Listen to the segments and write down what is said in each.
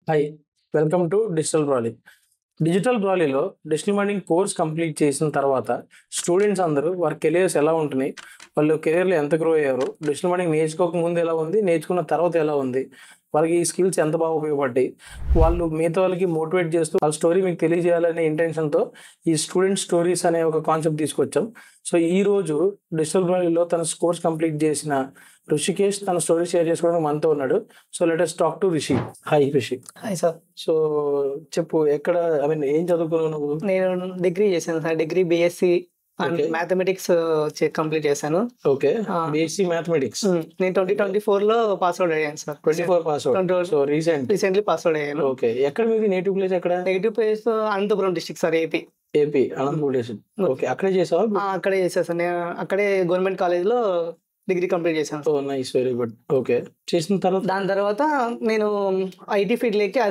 Hi welcome to digital brolly. డిజిటల్ బ్రాలీలో digital marketing course complete చేసిన తర్వాత స్టూడెంట్స్ అందరూ వారి కెరియర్స్ ఎలా ఉంటున్నాయి, వాళ్ళు కెరియర్లో ఎంత గ్రో అయ్యారు, డిజిటల్ మార్కెటింగ్ నేర్చుకోక ముందు ఎలా ఉంది, నేర్చుకున్న తర్వాత ఎలా ఉంది, వాళ్ళకి ఈ స్కిల్స్ ఎంత బాగా ఉపయోగపడ్డాయి, వాళ్ళు మిగతా వాళ్ళకి మోటివేట్ చేస్తూ వాళ్ళ స్టోరీ మీకు తెలియజేయాలనే ఇంటెన్షన్తో ఈ స్టూడెంట్ స్టోరీస్ అనే ఒక కాన్సెప్ట్ తీసుకొచ్చాం. సో ఈరోజు డిజిటల్ బ్రాలీలో తన కోర్స్ కంప్లీట్ చేసిన ఋషికేష్ తన స్టోరీ షేర్ చేసుకోవడానికి మనతో ఉన్నాడు. So let us talk to Rishi. Hi Rishi. Hi sir. So చెప్పు, ఎక్కడ ఏం చదువుకున్నావు నువ్వు? నేను డిగ్రీ చేశాను sir. Degree BSc and Okay. Mathematics complete చేశాను. Okay, BSc mathematics. నేను 2024 పాస్ అవుట్ అయ్యాను sir. 24 pass out. So recently pass out అయ్యాను. ఓకే, ఎక్కడ మీది నేటివ్ ప్లేస్? ఎక్కడ? Negative place Anantapuram district sir, AP. AP Anantapur district. Okay, అక్కడే చేసావా? అక్కడే చేశాను సార్. నేను అక్కడే గవర్నమెంట్ కాలేజ్లో డిగ్రీ కంప్లీట్ చేశాను. ఓ నైస్, వెరీ గుడ్. ఓకే, చేసిన తర్వాత దాని తర్వాత నేను ఐటీ ఫీల్డ్లోకి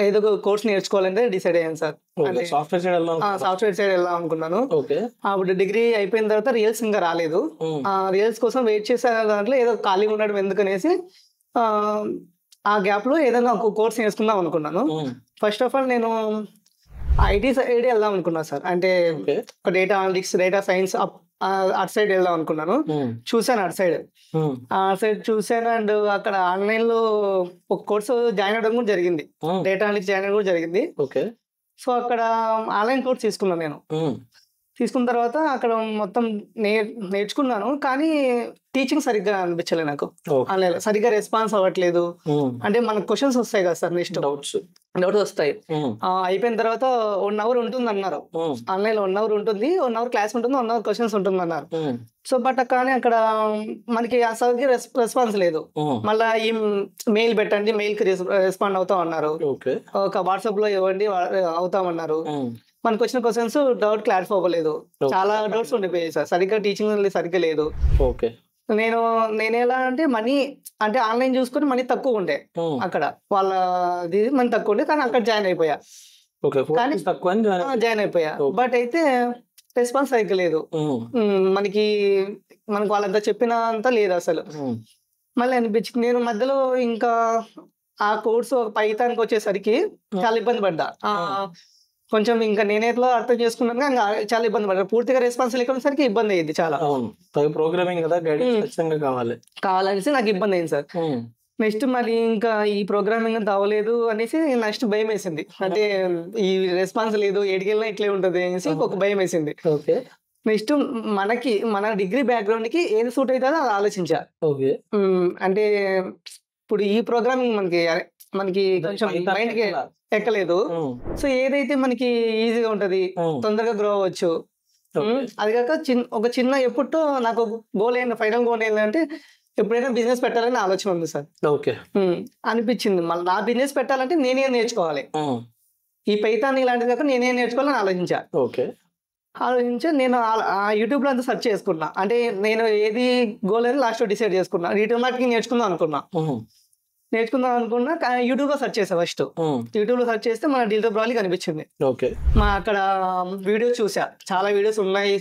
ఏదో ఒక కోర్స్ నేర్చుకోవాలంటే డిసైడ్ అయ్యాను సార్. అంటే సాఫ్ట్వేర్ సైడ్ వెళ్దాం. సాఫ్ట్వేర్ సైడ్ వెళ్దాం అనుకున్నాను. ఓకే, అప్పుడు డిగ్రీ అయిపోయిన తర్వాత రియల్స్ ఇంకా రాలేదు. రియల్స్ కోసం వెయిట్ చేసే దాంట్లో ఏదో ఖాళీగా ఉండడం ఎందుకనేసి ఆ గ్యాప్ లో ఏదైనా ఒక కోర్స్ నేర్చుకుందాం అనుకున్నాను. ఫస్ట్ ఆఫ్ ఆల్ నేను ఐటీ సైడ్ వెళ్దాం అనుకున్నా సార్. అంటే డేటా అనలిటిక్స్, డేటా సైన్స్ అటు సైడ్ వెళ్దాం అనుకున్నాను. చూసాను అటు సైడ్ చూసాను. అండ్ అక్కడ ఆన్లైన్ లో ఒక కోర్సు జాయిన్ అవ్వడం కూడా జరిగింది. డేటా అనలిటిక్స్ జాయిన్ అవ్వడం కూడా జరిగింది. ఓకే, సో అక్కడ ఆన్లైన్ కోర్స్ తీసుకున్నాను నేను. తీసుకున్న తర్వాత అక్కడ మొత్తం నేర్చుకున్నాను, కానీ టీచింగ్ సరిగ్గా అనిపించలేదు నాకు. ఆన్లైన్ సరిగ్గా రెస్పాన్స్ అవ్వట్లేదు. అంటే మనకు క్వశ్చన్స్ వస్తాయి కదా సార్, నెక్స్ట్ డౌట్స్ వస్తాయి. అయిపోయిన తర్వాత 1 hour ఉంటుంది అన్నారు. ఆన్లైన్ లో 1 hour ఉంటుంది, 1 hour క్లాస్ ఉంటుంది, 1 hour క్వశ్చన్స్ ఉంటుంది అన్నారు. సో బట్ కానీ అక్కడ మనకి అసలు రెస్పాన్స్ లేదు. మళ్ళీ ఈ మెయిల్ పెట్టండి, మెయిల్ కి రెస్పాండ్ అవుతాం అన్నారు. ఒక వాట్సాప్ లో ఇవ్వండి, అవుతామన్నారు. మనకు వచ్చిన క్వశ్చన్స్ డౌట్ క్లారిఫై అవ్వలేదు. చాలా డౌట్స్ ఉండిపోయాయి సార్. సరిగ్గా టీచింగ్ సరిగ్గా లేదు. ఓకే, నేను ఎలా అంటే మనీ, అంటే ఆన్లైన్ చూసుకుని మనీ తక్కువ ఉండే అక్కడ, వాళ్ళది మనీ తక్కువ ఉండే, కానీ అక్కడ జాయిన్ అయిపోయా. కానీ జాయిన్ అయిపోయా. బట్ అయితే రెస్పాన్స్ సరిగ్గా లేదు. మనకి వాళ్ళంతా చెప్పినంత లేదు అసలు. మళ్ళీ అనిపించింది, నేను మధ్యలో ఇంకా ఆ కోర్సు పైథాన్కి వచ్చేసరికి చాలా ఇబ్బంది పడ్డా. కొంచెం ఇంకా నేనేట్లో అర్థం చేసుకున్నాను, ఇంకా చాలా ఇబ్బంది పడ్డా. పూర్తిగా రెస్పాన్స్ లేకపోయేసరికి ఇబ్బంది అయ్యింది చాలా. ప్రోగ్రామింగ్ కదా, కావాలనేసి నాకు ఇబ్బంది అయింది సార్. నెక్స్ట్ మరి ఇంకా ఈ ప్రోగ్రామింగ్ అంత అవ్వలేదు అనేసి నెక్స్ట్ భయం వేసింది. అంటే ఈ రెస్పాన్స్ లేదు, ఏడికెళ్ళినా ఇట్లే ఉంటది అనేసి ఒక భయం వేసింది. నెక్స్ట్ మన డిగ్రీ బ్యాక్గ్రౌండ్ కి ఏది సూట్ అవుతుందో అది ఆలోచించా. అంటే ఇప్పుడు ఈ ప్రోగ్రామింగ్ మనకి కొంచెం మైండ్ కి ఎక్కలేదు. సో ఏదైతే మనకి ఈజీగా ఉంటది, తొందరగా గ్రో అవ్వచ్చు. అది కాక ఒక చిన్న ఎప్పుడు నాకు గోల్ ఏంటి, ఫైనల్ గోల్ ఏంటంటే ఎప్పుడైనా బిజినెస్ పెట్టాలని ఆలోచన ఉంది సార్. అనిపించింది మళ్ళీ నా బిజినెస్ పెట్టాలంటే నేనే నేర్చుకోవాలి. ఈ పైథాన్ ఇలాంటిది కాక నేనే నేర్చుకోవాలని ఆలోచించా. నేను యూట్యూబ్ లో అంతా సెర్చ్ చేసుకున్నా. అంటే నేను ఏది గోల్ అని లాస్ట్ డిసైడ్ చేసుకున్నా. రిటైల్ మార్కెటింగ్ నేర్చుకుందాం అనుకున్నా. యూట్యూబ్ లో సెర్చ్ చేసా. ఫస్ట్ యూట్యూబ్ లో సెర్చ్ చేస్తే మన డిజిటల్ బ్రాలీ కనిపించింది. అక్కడ వీడియోస్ చూసా, చాలా వీడియోస్ ఉన్నాయి.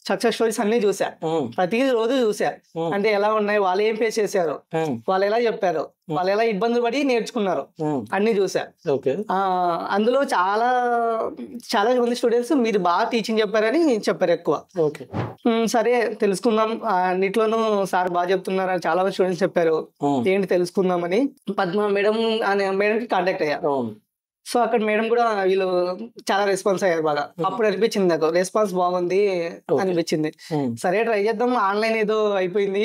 సక్సెస్ స్టోరీస్ అన్ని చూసా, ప్రతి రోజు చూసా. అంటే ఎలా ఉన్నాయి, వాళ్ళు ఏం ఫేస్ చేశారు, వాళ్ళు ఎలా చెప్పారు, వాళ్ళు ఎలా ఇబ్బందులు పడి నేర్చుకున్నారు, అన్ని చూసా. అందులో చాలా మంది స్టూడెంట్స్ మీరు బాగా టీచింగ్ చెప్పారని చెప్పారు ఎక్కువ. సరే తెలుసుకుందాం, అన్నిట్లోనూ సార్ బాగా చెప్తున్నారు అని చాలా మంది స్టూడెంట్స్ చెప్పారు. ఏంటి తెలుసుకుందామని పద్మ మేడం అనే మేడంకి కాంటాక్ట్ అయ్యా. సో అక్కడ మేడం కూడా వీళ్ళు చాలా రెస్పాన్స్ అయ్యారు బాగా. అప్పుడు అనిపించింది నాకు రెస్పాన్స్ బాగుంది అనిపించింది. సరే ట్రై చేద్దాం, ఆన్లైన్ ఏదో అయిపోయింది,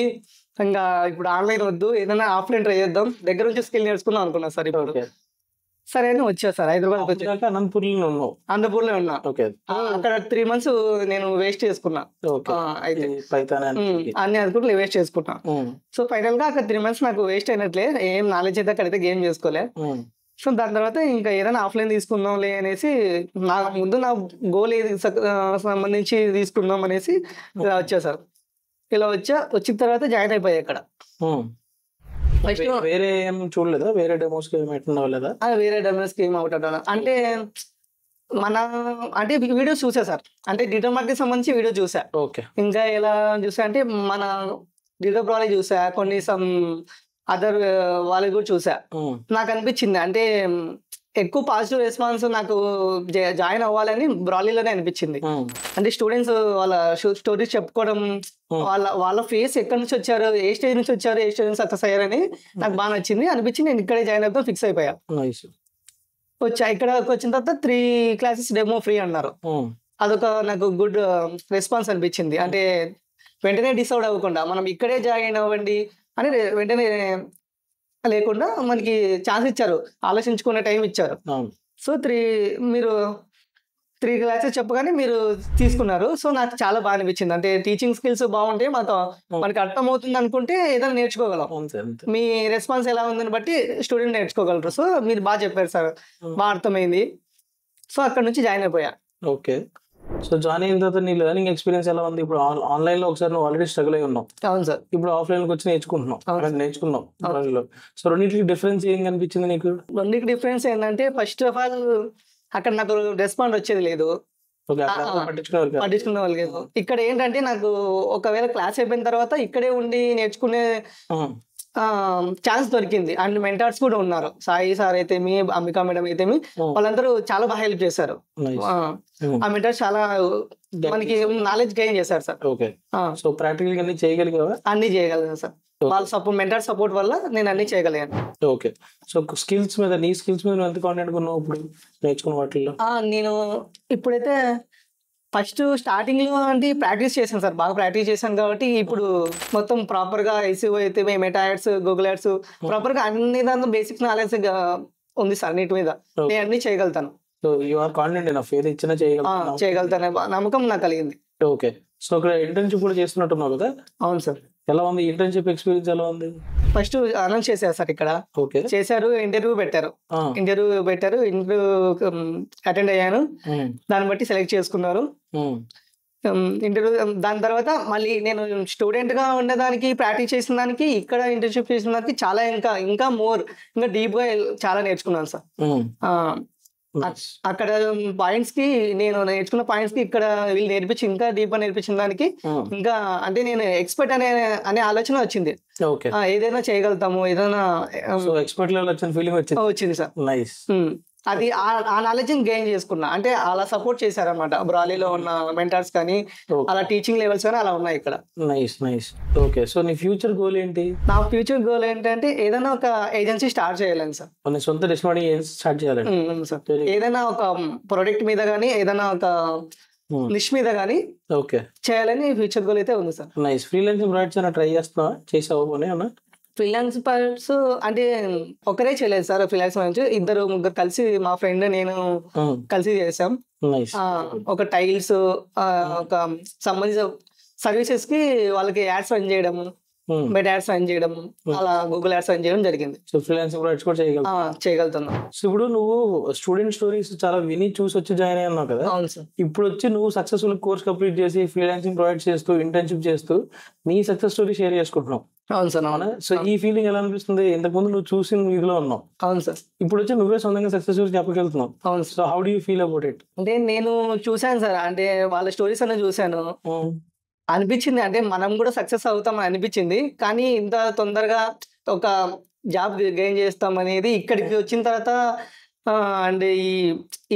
ఇంకా ఇప్పుడు ఆన్లైన్ వద్దు, ఏదైనా ఆఫ్లైన్ ట్రై చేద్దాం, దగ్గర నుంచి స్కిల్ నేర్చుకుందాం అనుకున్నా సార్. ఇప్పుడు సరే అని వచ్చా సార్, హైదరాబాద్ వచ్చి అనంతపూర్లో ఉన్నా. అక్కడ 3 months నేను వేస్ట్ చేసుకున్నా. అయితే అన్ని అనుకుంటే వేస్ట్ చేసుకున్నా. సో ఫైనల్ గా అక్కడ 3 months నాకు వేస్ట్ అయినట్లే, ఏం నాలెడ్జ్ అయితే అక్కడైతే గేమ్ చేసుకోలే. సో దాని తర్వాత ఇంకా ఏదైనా ఆఫ్లైన్ తీసుకుందాంలే అనేసి, నా గోల్ ఏది సంబంధించి తీసుకుందాం అనేసి ఇలా వచ్చా సార్. ఇలా వచ్చిన తర్వాత జాయిన్ అయిపోయా ఇక్కడ. వేరే ఏం చూడలేదా? వేరే డెమోస్ వేరే డెమోస్ ఏం అవుట్ అంటే అంటే వీడియోస్ చూసా సార్. అంటే డిజిటల్ మార్కెటింగ్ సంబంధించి వీడియో చూసా. ఇంకా ఎలా చూసా అంటే మన డిజిటల్ బ్రాలీ చూసా, కొన్ని అదర్ వాళ్ళకి కూడా చూసా. నాకు అనిపించింది అంటే ఎక్కువ పాజిటివ్ రెస్పాన్స్ నాకు జాయిన్ అవ్వాలని బ్రాలీలోనే అనిపించింది. అంటే స్టూడెంట్స్ వాళ్ళ స్టోరీస్ చెప్పుకోవడం, వాళ్ళ ఫేస్ ఎక్కడి నుంచి వచ్చారు, ఏ స్టేజ్ నుంచి వచ్చారు, ఏ స్టేజ్ నుంచి సక్సెస్ అయ్యారని నాకు బాగా నచ్చింది. అనిపించి నేను ఇక్కడే జాయిన్ అవుతాం ఫిక్స్ అయిపోయా. ఇక్కడ వచ్చిన తర్వాత 3 classes డెమో ఫ్రీ అన్నారు. అదొక నాకు గుడ్ రెస్పాన్స్ అనిపించింది. అంటే వెంటనే డిసైడ్ అవ్వకుండా మనం ఇక్కడే జాయిన్ అవ్వండి అని వెంటనే లేకుండా మనకి ఛాన్స్ ఇచ్చారు, ఆలోచించుకునే టైం ఇచ్చారు. సో మీరు 3 classes చెప్పగానే మీరు తీసుకున్నారు. సో నాకు చాలా బాగా అనిపించింది. అంటే టీచింగ్ స్కిల్స్ బాగుంటే మనకి అర్థం అవుతుంది అనుకుంటే ఏదైనా నేర్చుకోగలం. మీ రెస్పాన్స్ ఎలా ఉందని బట్టి స్టూడెంట్ నేర్చుకోగలరు. సో మీరు బాగా చెప్పారు సార్, బాగా అర్థమైంది. సో అక్కడ నుంచి జాయిన్ అయిపోయా. ఓకే. సో జాయిన్ అయిన తర్వాత నీ లెర్నింగ్ ఎక్స్పీరియన్స్ ఎలా ఉంది? ఇప్పుడు ఆన్లైన్ లో ఒకసారి నువ్వు ఆల్రెడీ స్ట్రగుల్ అయి ఉన్నావు. అవును సార్. ఇప్పుడు ఆఫ్లైన్ లోకి వచ్చి నేర్చుకున్నావు. సో రెండింటికి డిఫరెన్స్ ఏం కనిపించింది నీకు? రెండింటికి డిఫరెన్స్ ఏంటంటే ఫస్ట్ ఆఫ్ ఆల్ అక్కడ నాకు రెస్పాండ్ వచ్చేది లేదు, పట్టించుకునే వాళ్ళు లేదు. ఇక్కడ ఏంటంటే నాకు ఒకవేళ క్లాస్ అయిపోయిన తర్వాత ఇక్కడే ఉండి నేర్చుకునే ఛాన్స్ దొరికింది. అండ్ మెంటార్స్ కూడా ఉన్నారు. సాయి సార్ అయితే అంబికా మేడం అయితే వాళ్ళందరూ చాలా బాగా హెల్ప్ చేశారు. ఆ మెంటార్స్ చాలా మనకి నాలెడ్జ్ గెయిన్ చేశారు సార్. ఓకే. సో ప్రాక్టికల్ అన్ని చేయగలిగావా? అన్ని చేయగలిగాను సార్. వాళ్ళ మెంటార్ సపోర్ట్ వల్ల నేను అన్ని చేయగలిగాను. ఓకే. సో నీ స్కిల్స్ మీద ఎంత కాన్ఫిడెంట్ ఉన్నావు ఇప్పుడు నేర్చుకున్న వాటిల్లో? నేను ఇప్పుడైతే ఫస్ట్ స్టార్టింగ్ లో అంటే ప్రాక్టీస్ చేశాను సార్, బాగా ప్రాక్టీస్ చేశాను కాబట్టి ఇప్పుడు మొత్తం ప్రాపర్ గా SEO అయితే meta ads, Google ads proper గా అన్ని దాంట్లో బేసిక్ నాలెడ్జ్ ఉంది సార్. అన్నిటి మీద నేను అన్ని చేయగలుగుతాను. So you are confident enough ఏది ఇచ్చినా చేయగలుగుతాను నమ్మకం నాకు కలిగింది. ఓకే. సో ఇక్కడ ఇంటర్న్షిప్ కూడా చేస్తున్నట్టున్నావు కదా? అవును సార్. ఎలా ఉంది ఇంటర్న్షిప్ ఎక్స్పీరియన్స్? ఎలా ఉంది? ఫస్ట్ అనౌన్స్ చేశారు సార్, ఇక్కడ చేశారు, ఇంటర్వ్యూ పెట్టారు, ఇంటర్వ్యూ అటెండ్ అయ్యాను. దాన్ని బట్టి సెలెక్ట్ చేసుకున్నారు ఇంటర్వ్యూ. దాని తర్వాత మళ్ళీ నేను స్టూడెంట్ గా ఉండేదానికి, ప్రాక్టీస్ చేసిన దానికి, ఇక్కడ ఇంటర్న్షిప్ చేసిన దానికి చాలా ఇంకా డీప్ గా చాలా నేర్చుకున్నాను సార్. అక్కడ పాయింట్స్ కి నేను నేర్చుకున్న పాయింట్స్ కి ఇక్కడ వీళ్ళు నేర్పించి ఇంకా డీప్ గా నేర్పించిన దానికి ఇంకా అంటే నేను ఎక్స్పర్ట్ అనే ఆలోచన వచ్చింది. ఏదైనా చేయగలుగుతాము, ఏదైనా ఎక్స్పర్ట్ లెవెల్ వచ్చిన ఫీలింగ్ వచ్చింది సార్. నైస్. అది ఆ నాలెడ్జ్ గెయిన్ చేసుకున్నా. అంటే అలా సపోర్ట్ చేశారనమాట బ్రాలీలో ఉన్న మెంటార్స్ కానీ, అలా టీచింగ్ లెవెల్స్ కానీ అలా ఉన్నాయి ఇక్కడ. నైస్. ఓకే. సో నీ ఫ్యూచర్ గోల్ ఏంటి? నా ఫ్యూచర్ గోల్ ఏంటంటే ఏదైనా ఒక ఏజెన్సీ స్టార్ట్ చేయాలని సార్. సొంత డిస్ట్రిబ్యూషన్ ఏజెన్సీ స్టార్ట్ చేయాలని సార్. ఏదైనా ఒక ప్రొడక్ట్ మీద కానీ, ఏదైనా ఒక నిష్ మీద కానీ చేయాలని ఫ్యూచర్ గోల్ అయితే ఉంది సార్. నైస్. ఫ్రీలాన్సింగ్ ప్రాజెక్ట్స్ ఏమైనా ట్రై చేసావు అన్న? ఫ్రీలాన్స్ ప్రాజెక్ట్స్ అంటే ఒకరే చేయలేదు సార్. ఫ్రీలాన్స్ నుంచి 2-3 కలిసి, మా ఫ్రెండ్ నేను కలిసి చేసాం. ఒక టైల్స్, ఒక సంబంధించిన సర్వీసెస్ కి వాళ్ళకి యాడ్స్ రన్ చేయడం, మెటా యాడ్స్ రన్ చేయడం, అలా గూగుల్ యాడ్స్ రన్ చేయడం జరిగింది. సో ఫ్రీలాన్సింగ్ ప్రాజెక్ట్స్ కూడా చేయగలుగుతున్నాం. సో ఇప్పుడు నువ్వు స్టూడెంట్ స్టోరీస్ చాలా విని చూసి వచ్చి జాయిన్ అయ్యావు కదా? అవును సార్. ఇప్పుడు వచ్చి నువ్వు సక్సెస్ఫుల్ కోర్స్ కంప్లీట్ చేసి ఫ్రీలాన్సింగ్ ప్రాజెక్ట్స్ చేస్తూ, ఇంటర్న్షిప్ చేస్తూ నీ సక్సెస్ స్టోరీ షేర్ చేసుకుంటున్నావు. అవును సార్. అవునా? సో ఈ ఫీలింగ్ ఎలా అనిపిస్తుంది? ఇంతకుముందు నువ్వు చూసిన ఇదిలో ఉన్నావు. అవును సార్. ఇప్పుడు వచ్చి నువ్వే సొంతంగా సక్సెస్ స్టోరీ చెప్పగలుగుతున్నావు. అవును. So how do you feel about it? అంటే నేను చూసాను సార్, అంటే వాళ్ళ స్టోరీస్ అన్నీ చూసాను, అనిపించింది అంటే మనం కూడా సక్సెస్ అవుతాం అనిపించింది. కానీ ఇంత తొందరగా ఒక జాబ్ గెయిన్ చేస్తాం అనేది ఇక్కడికి వచ్చిన తర్వాత అండ్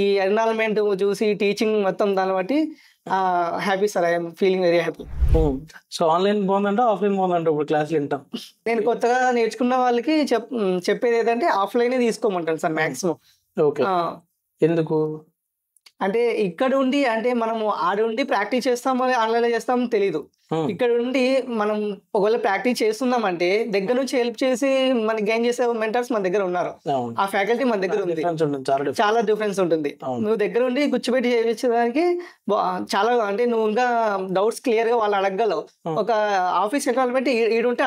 ఈ ఎన్విరాన్మెంట్ చూసి, టీచింగ్ మొత్తం దాన్ని బట్టి happy sir. I'm feeling very happy. So online బాగుందంటే ఆఫ్లైన్ బాగుందంటే ఇప్పుడు క్లాసులు వింటాం? నేను కొత్తగా నేర్చుకున్న వాళ్ళకి చెప్పేది ఏంటంటే ఆఫ్లైనే తీసుకోమంటాను సార్ మాక్సిమం. ఓకే. ఎందుకు అంటే ఇక్కడ ఉండి, అంటే మనము ఆడుండి ప్రాక్టీస్ చేస్తామో ఆన్లైన్ చేస్తామో తెలీదు. ఇక్కడ ఉండి మనం ఒకవేళ ప్రాక్టీస్ చేస్తున్నామంటే దగ్గర నుంచి హెల్ప్ చేసి మనకి గెయిన్ చేసే మెంటర్స్ మన దగ్గర ఉన్నారు. ఆ ఫ్యాకల్టీ మన దగ్గర ఉంది. చాలా డిఫరెన్స్ ఉంటుంది. నువ్వు దగ్గర ఉండి కూర్చోబెట్టి చేయించడానికి చాలా, అంటే నువ్వు ఇంకా డౌట్స్ క్లియర్ గా వాళ్ళు అడగగలవు. ఒక ఆఫీస్ ఎన్విరాన్మెంట్ ఈడుంటే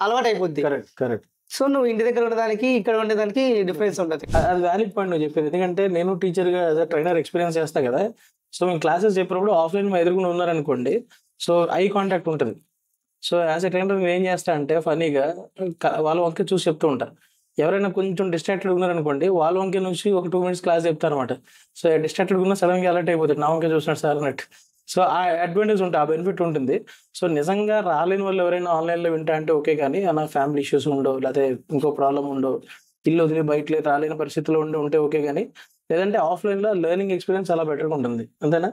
అలవాటు అయిపోద్ది. కరెక్ట్. సో నువ్వు ఇంటి దగ్గర ఉండడానికి, ఇక్కడ ఉండడానికి డిఫరెన్స్ ఉంటుంది. అది వ్యాలిడ్ పాయింట్ నువ్వు చెప్పేది. ఎందుకంటే నేను టీచర్గా యాజ్ అ ట్రైనర్ ఎక్స్పీరియన్స్ చేస్తా కదా. సో మేము క్లాసెస్ చెప్పినప్పుడు ఆఫ్లైన్ మా ఎదురుకుండా ఉన్నారనుకోండి, సో ఐ కాంటాక్ట్ ఉంటుంది. సో యాజ్ ఎ ట్రైనర్ మేము ఏం చేస్తా అంటే ఫనీగా వాళ్ళ వంక చూసి చెప్తూ ఉంటారు. ఎవరైనా కొంచెం డిస్ట్రాక్టెడ్ ఉన్నారనుకోండి, వాళ్ళ వంక నుంచి ఒక 2 minutes క్లాస్ చెప్తారు అనమాట. సో డిస్ట్రాక్టెడ్ ఉన్నా సడన్గా అలర్ట్ అయిపోతుంది, నా వంక చూసినట్టు సార్ అన్నట్టు. సో ఆ అడ్వాంటేజ్ ఉంటుంది, ఆ బెనిఫిట్ ఉంటుంది. సో నిజంగా రాలేని వాళ్ళు ఎవరైనా ఆన్లైన్లో వింటా అంటే ఓకే, కానీ నా ఫ్యామిలీ ఇష్యూస్ ఉండవు, లేకపోతే ఇంకో ప్రాబ్లం ఉండవు, ఇల్లు వదిలి బయట రాలేని పరిస్థితిలో ఉంటే ఓకే, కానీ లేదంటే ఆఫ్లైన్లో లెర్నింగ్ ఎక్స్పీరియన్స్ చాలా బెటర్గా ఉంటుంది, అంతేనా?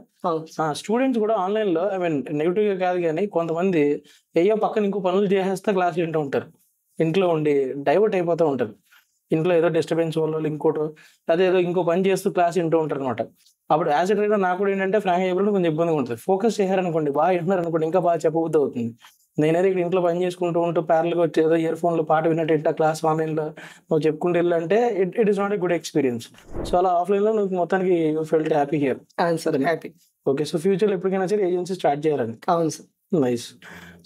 స్టూడెంట్స్ కూడా ఆన్లైన్లో ఐ మీన్ నెగిటివ్గా కాదు, కానీ కొంతమంది అయ్యో పక్కన ఇంకో పనులు చేసేస్తే క్లాస్ వింటూ ఉంటారు, ఇంట్లో ఉండి డైవర్ట్ అయిపోతూ ఉంటారు, ఇంట్లో ఏదో డిస్టర్బెన్స్ వల్ల ఇంకోటో అదేదో ఇంకో పని చేస్తూ క్లాస్ వింటూ ఉంటారు అనమాట. అప్పుడు యాజ్ ఎ ట్రైనర్ నాకు కూడా ఏంటంటే ఫ్రాంక్ చెప్పడం కొంచెం ఇబ్బందిగా ఉంటుంది. ఫోకస్ చేశారనుకోండి, బాగా వింటున్నారు అనుకోండి, ఇంకా బాగా చెప్పబుద్ధి అవుతుంది. నేనైతే ఇక్కడ ఇంట్లో పని చేసుకుంటూ ప్యారల్గా వచ్చి ఏదో ఇయర్ ఫోన్లో పాట విన్నట్టు ఇట్లా క్లాస్ ఆన్లైన్లో నువ్వు చెప్పుకుంటూ వెళ్ళాలంటే it is not a good experience. So అలా ఆఫ్లైన్లో నువ్వు మొత్తానికి you felt happy here. Sir happy. Okay, so ఫ్యూచర్లో ఎప్పటికైనా సరే ఏజెన్సీ స్టార్ట్ చేయాలని? అవును సార్. నైస్.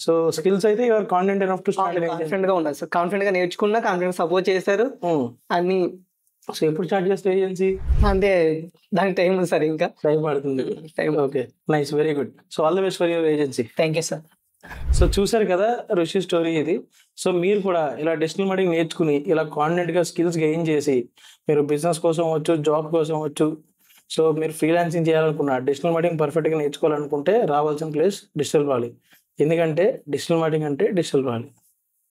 సో స్కిల్స్ అయితే your confident enough to start? Confident గా ఉన్నారు సార్, కాన్ఫిడెంట్ గా నేర్చుకున్నా, కాన్ఫిడెంట్ సపోర్ట్ చేస్తారు అన్ని. సో ఎప్పుడు స్టార్ట్ చేస్తే ఏజెన్సీ? అంటే దానికి టైం ఉంది సార్, ఇంకా టైం పడుతుంది. Okay, nice, very good. So all the best for your agency. Thank you sir. So చూసారు కదా ఋషి స్టోరీ ఇది. సో మీరు కూడా ఇలా డిజిటల్ మార్కెటింగ్ నేర్చుకుని ఇలా కాన్ఫిడెంట్గా స్కిల్స్ గెయిన్ చేసి మీరు బిజినెస్ కోసం వచ్చు, జాబ్ కోసం వచ్చు, సో మీరు ఫ్రీలాన్సింగ్ చేయాలనుకున్నా, డిజిటల్ మార్కెటింగ్ పర్ఫెక్ట్గా నేర్చుకోవాలనుకుంటే రావాల్సిన ప్లేస్ డిజిటల్ వ్యాలీ. ఎందుకంటే డిజిటల్ మార్కెటింగ్ అంటే డిజిటల్ వ్యాలీ.